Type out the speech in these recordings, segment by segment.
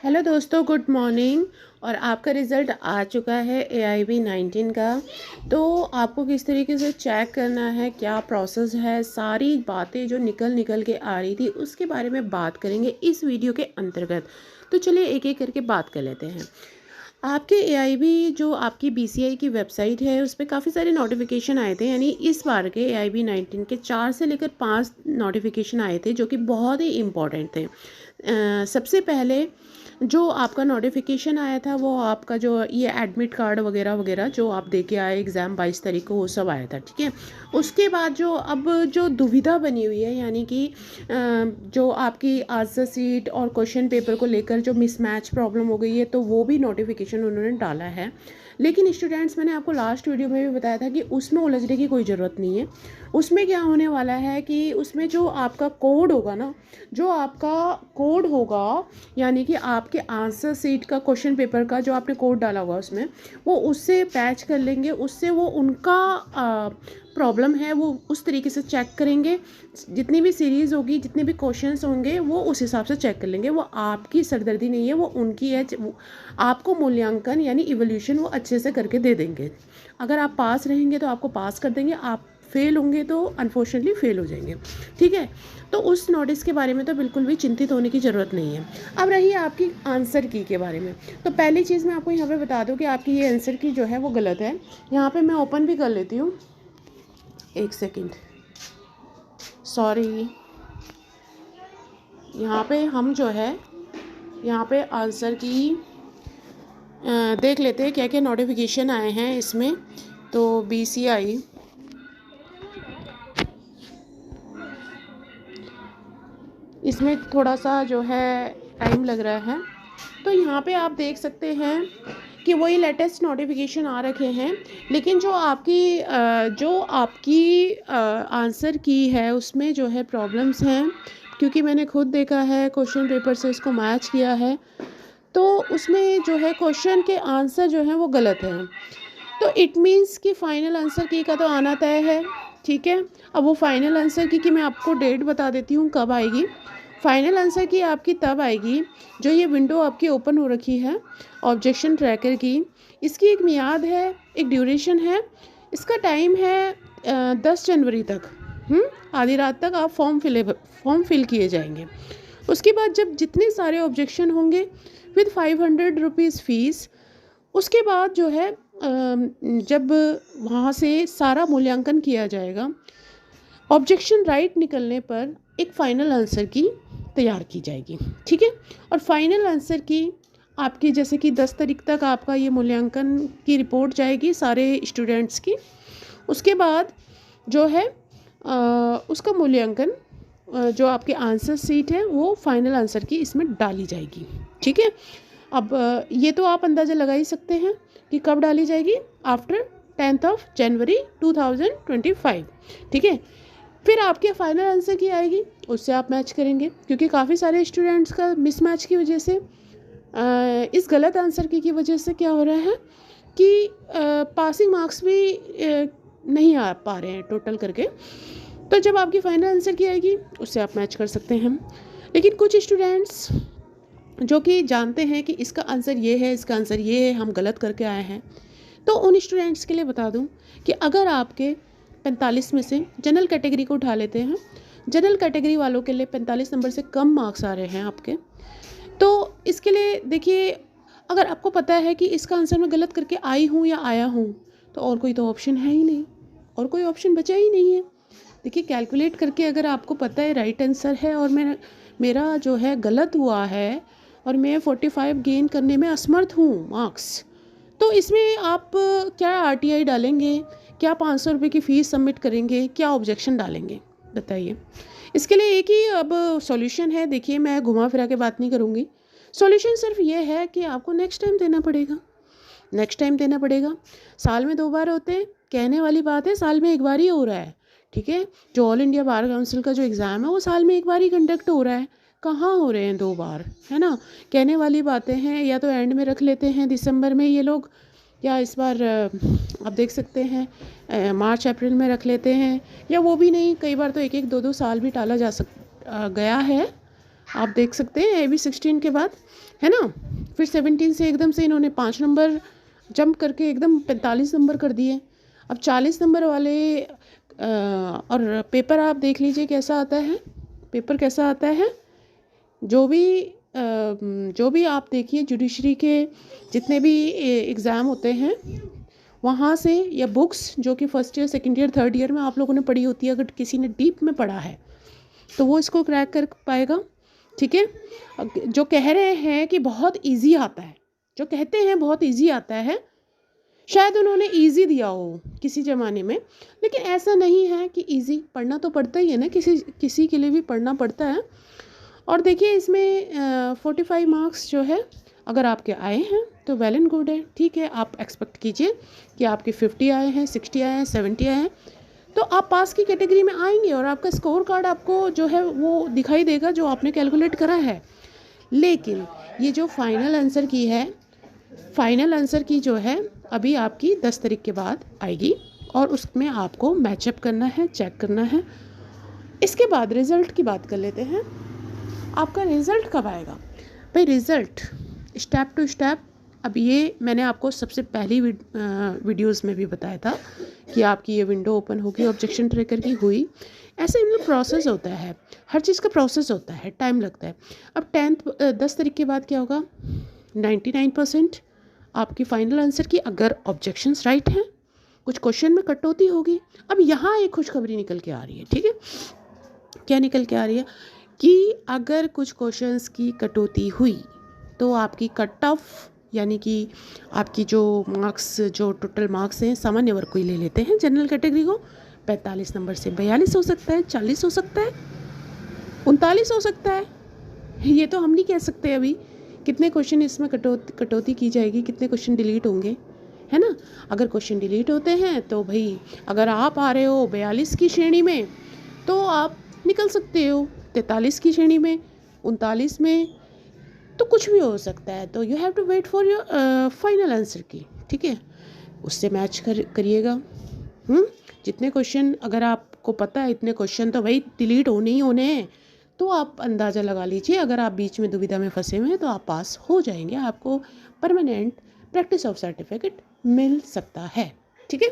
Hello दोस्तों, good morning. और आपका रिज़ल्ट आ चुका है AIB 19 का। तो आपको किस तरीके से चेक करना है, क्या प्रोसेस है, सारी बातें जो निकल निकल के आ रही थी उसके बारे में बात करेंगे इस वीडियो के अंतर्गत। तो चलिए एक एक करके बात कर लेते हैं। आपके AIB जो आपकी BCI की वेबसाइट है उस पर काफ़ी सारे नोटिफिकेशन आए थे। यानी इस बार के AIB 19 के 4 से लेकर 5 नोटिफिकेशन आए थे जो कि बहुत ही इम्पॉर्टेंट थे। सबसे पहले जो आपका नोटिफिकेशन आया था वो आपका जो ये एडमिट कार्ड वगैरह वगैरह जो आप दे के आए एग्ज़ाम 22 तारीख को, वो सब आया था। ठीक है। उसके बाद जो अब जो दुविधा बनी हुई है, यानी कि जो आपकी आंसर सीट और क्वेश्चन पेपर को लेकर जो मिसमैच प्रॉब्लम हो गई है, तो वो भी नोटिफिकेशन उन्होंने डाला है। लेकिन स्टूडेंट्स, मैंने आपको लास्ट वीडियो में भी बताया था कि उसमें उलझने की कोई ज़रूरत नहीं है। उसमें क्या होने वाला है कि उसमें जो आपका कोड होगा ना, जो आपका कोड होगा, यानी कि आपके आंसर सीट का क्वेश्चन पेपर का जो आपने कोड डाला होगा उसमें, वो उससे पैच कर लेंगे। उससे वो उनका प्रॉब्लम है वो उस तरीके से चेक करेंगे। जितनी भी सीरीज़ होगी, जितने भी क्वेश्चंस होंगे, वो उस हिसाब से चेक कर लेंगे। वो आपकी सरदर्दी नहीं है, वो उनकी है। आपको मूल्यांकन यानी इवोल्यूशन वो अच्छे से करके दे देंगे। अगर आप पास रहेंगे तो आपको पास कर देंगे, आप फेल होंगे तो अनफॉर्चुनेटली फेल हो जाएंगे। ठीक है। तो उस नोटिस के बारे में तो बिल्कुल भी चिंतित होने की ज़रूरत नहीं है। अब रही आपकी आंसर की के बारे में। तो पहली चीज़ मैं आपको यहाँ पे बता दूँ कि आपकी ये आंसर की जो है वो गलत है। यहाँ पे मैं ओपन भी कर लेती हूँ, एक सेकेंड, सॉरी। यहाँ पे हम जो है यहाँ पे आंसर की देख लेते हैं क्या क्या नोटिफिकेशन आए हैं इसमें। तो BCI इसमें थोड़ा सा जो है टाइम लग रहा है। तो यहाँ पे आप देख सकते हैं कि वही लेटेस्ट नोटिफिकेशन आ रखे हैं। लेकिन जो आपकी आंसर की है उसमें जो है प्रॉब्लम्स हैं, क्योंकि मैंने खुद देखा है, क्वेश्चन पेपर से इसको मैच किया है। तो उसमें जो है क्वेश्चन के आंसर जो है वो गलत हैं। तो इट मीन्स कि फ़ाइनल आंसर की का तो आना तय है। ठीक है। अब वो फाइनल आंसर की मैं आपको डेट बता देती हूँ कब आएगी। फाइनल आंसर की आपकी तब आएगी जो ये विंडो आपकी ओपन हो रखी है ऑब्जेक्शन ट्रैकर की। इसकी एक मियाद है, एक ड्यूरेशन है। इसका टाइम है 10 जनवरी तक। आधी रात तक आप फॉर्म फिल किए जाएंगे। उसके बाद जब जितने सारे ऑब्जेक्शन होंगे विद 500 रुपीज़ फ़ीस, उसके बाद जो है जब वहाँ से सारा मूल्यांकन किया जाएगा, ऑब्जेक्शन राइट निकलने पर एक फ़ाइनल आंसर की तैयार की जाएगी। ठीक है। और फाइनल आंसर की आपकी जैसे कि 10 तारीख तक आपका ये मूल्यांकन की रिपोर्ट जाएगी सारे स्टूडेंट्स की। उसके बाद जो है उसका मूल्यांकन जो आपके आंसर सीट है वो फाइनल आंसर की इसमें डाली जाएगी। ठीक है। अब ये तो आप अंदाज़ा लगा ही सकते हैं कि कब डाली जाएगी, आफ्टर 10 जनवरी 2025। ठीक है। फिर आपके फाइनल आंसर की आएगी, उससे आप मैच करेंगे, क्योंकि काफ़ी सारे स्टूडेंट्स का मिसमैच की वजह से इस गलत आंसर की वजह से क्या हो रहा है कि पासिंग मार्क्स भी नहीं आ पा रहे हैं टोटल करके। तो जब आपकी फाइनल आंसर की आएगी उससे आप मैच कर सकते हैं। लेकिन कुछ स्टूडेंट्स जो कि जानते हैं कि इसका आंसर ये है, इसका आंसर ये है, हम गलत करके आए हैं, तो उन स्टूडेंट्स के लिए बता दूं कि अगर आपके 45 में से जनरल कैटेगरी को उठा लेते हैं, जनरल कैटेगरी वालों के लिए 45 नंबर से कम मार्क्स आ रहे हैं आपके, तो इसके लिए देखिए, अगर आपको पता है कि इसका आंसर मैं गलत करके आई हूँ या आया हूँ, तो और कोई तो ऑप्शन है ही नहीं, और कोई ऑप्शन बचा ही नहीं है। देखिए, कैलकुलेट करके अगर आपको पता है राइट आंसर है और मेरा जो है गलत हुआ है और मैं 45 गेन करने में असमर्थ हूँ मार्क्स, तो इसमें आप क्या RTI डालेंगे, क्या 500 रुपये की फ़ीस सबमिट करेंगे, क्या ऑब्जेक्शन डालेंगे, बताइए। इसके लिए एक ही अब सॉल्यूशन है। देखिए, मैं घुमा फिरा के बात नहीं करूँगी। सॉल्यूशन सिर्फ ये है कि आपको नेक्स्ट टाइम देना पड़ेगा, नेक्स्ट टाइम देना पड़ेगा। साल में 2 बार होते हैं, कहने वाली बात है, साल में 1 बार ही हो रहा है। ठीक है। जो ऑल इंडिया बार काउंसिल का जो एग्ज़ाम है वो साल में 1 बार ही कंडक्ट हो रहा है, कहाँ हो रहे हैं 2 बार, है ना। कहने वाली बातें हैं, या तो एंड में रख लेते हैं दिसंबर में ये लोग, या इस बार आप देख सकते हैं मार्च अप्रैल में रख लेते हैं, या वो भी नहीं, कई बार तो 1-1, 2-2 साल भी टाला गया है। आप देख सकते हैं अभी 16 के बाद, है ना। फिर 17 से एकदम से इन्होंने 5 नंबर जंप करके एकदम 45 नंबर कर दिए। अब 40 नंबर वाले और पेपर आप देख लीजिए कैसा आता है, पेपर कैसा आता है। जो भी आप देखिए जुडिशरी के जितने भी एग्ज़ाम होते हैं वहाँ से, या बुक्स जो कि first year, second year, third year में आप लोगों ने पढ़ी होती है, अगर किसी ने डीप में पढ़ा है तो वो इसको क्रैक कर पाएगा। ठीक है। जो कह रहे हैं कि बहुत इजी आता है, जो कहते हैं बहुत इजी आता है, शायद उन्होंने इजी दिया हो किसी ज़माने में, लेकिन ऐसा नहीं है कि इजी। पढ़ना तो पड़ता ही है ना, किसी के लिए भी पढ़ना पड़ता है। और देखिए इसमें 45 मार्क्स जो है अगर आपके आए हैं तो वेल एंड गुड है। ठीक है, आप एक्सपेक्ट कीजिए कि आपके 50 आए हैं, 60 आए हैं, 70 आए हैं, तो आप पास की कैटेगरी में आएंगे और आपका स्कोर कार्ड आपको जो है वो दिखाई देगा जो आपने कैलकुलेट करा है। लेकिन ये जो फाइनल आंसर की है, फाइनल आंसर की जो है अभी आपकी 10 तारीख के बाद आएगी और उसमें आपको मैचअप करना है, चेक करना है। इसके बाद रिज़ल्ट की बात कर लेते हैं। आपका रिज़ल्ट कब आएगा भाई? रिज़ल्ट स्टेप टू स्टेप, अब ये मैंने आपको सबसे पहली वीडियोस में भी बताया था कि आपकी ये विंडो ओपन होगी, ऑब्जेक्शन ट्रैकर की हुई। ऐसे इनमें प्रोसेस होता है, हर चीज़ का प्रोसेस होता है, टाइम लगता है। अब 10 तारीख के बाद क्या होगा? 99% आपकी फाइनल आंसर की अगर ऑब्जेक्शंस राइट हैं, कुछ क्वेश्चन में कटौती होगी। अब यहाँ एक खुशखबरी निकल के आ रही है। ठीक है, क्या निकल के आ रही है कि अगर कुछ क्वेश्चंस की कटौती हुई तो आपकी कट ऑफ, यानी कि आपकी जो मार्क्स, जो टोटल मार्क्स हैं, सामान्य वर्ग को ही ले लेते हैं, जनरल कैटेगरी को, 45 नंबर से 42 हो सकता है, 40 हो सकता है, 39 हो सकता है। ये तो हम नहीं कह सकते अभी कितने क्वेश्चन इसमें कटौती की जाएगी, कितने क्वेश्चन डिलीट होंगे, है ना। अगर क्वेश्चन डिलीट होते हैं तो भाई अगर आप आ रहे हो 42 की श्रेणी में तो आप निकल सकते हो 43 की श्रेणी में, 39 में, तो कुछ भी हो सकता है। तो you have to wait for your final answer की। ठीक है, उससे मैच करिएगा। जितने क्वेश्चन अगर आपको पता है इतने क्वेश्चन तो भाई डिलीट होने ही होने हैं, तो आप अंदाज़ा लगा लीजिए। अगर आप बीच में दुविधा में फंसे हुए हैं तो आप पास हो जाएंगे, आपको परमानेंट प्रैक्टिस ऑफ सर्टिफिकेट मिल सकता है। ठीक है,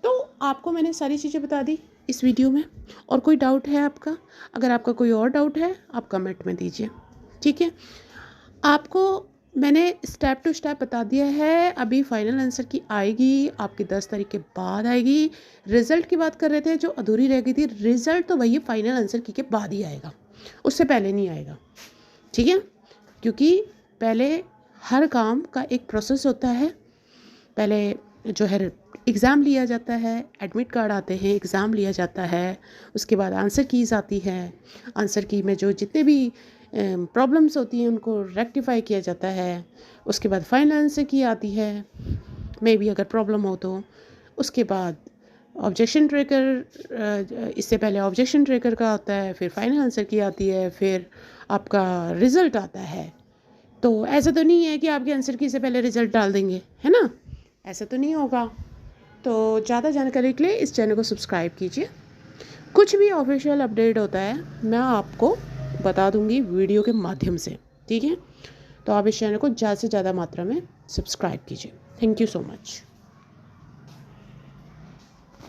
तो आपको मैंने सारी चीज़ें बता दी इस वीडियो में। और कोई डाउट है आपका? अगर आपका कोई और डाउट है आप कमेंट में दीजिए। ठीक है, आपको मैंने स्टेप टू स्टेप बता दिया है। अभी फाइनल आंसर की आएगी आपकी 10 तारीख के बाद आएगी। रिज़ल्ट की बात कर रहे थे जो अधूरी रह गई थी, रिज़ल्ट तो वही फाइनल आंसर की के बाद ही आएगा, उससे पहले नहीं आएगा। ठीक है, क्योंकि पहले हर काम का एक प्रोसेस होता है। पहले जो है एग्ज़ाम लिया जाता है, एडमिट कार्ड आते हैं, एग्ज़ाम लिया जाता है, उसके बाद आंसर कीज़ आती है। आंसर की में जो जितने भी प्रॉब्लम्स होती हैं उनको रेक्टिफाई किया जाता है। उसके बाद फाइनल आंसर की आती है, मे बी अगर प्रॉब्लम हो तो। उसके बाद ऑब्जेक्शन ट्रैकर, इससे पहले ऑब्जेक्शन ट्रैकर का आता है, फिर फाइनल आंसर की आती है, फिर आपका रिज़ल्ट आता है। तो ऐसा तो नहीं है कि आपके आंसर की से पहले रिज़ल्ट डाल देंगे, है ना, ऐसा तो नहीं होगा। तो ज़्यादा जानकारी के लिए इस चैनल को सब्सक्राइब कीजिए। कुछ भी ऑफिशियल अपडेट होता है मैं आपको बता दूंगी वीडियो के माध्यम से। ठीक है, तो आप इस चैनल को ज़्यादा से ज़्यादा मात्रा में सब्सक्राइब कीजिए। Thank you so much.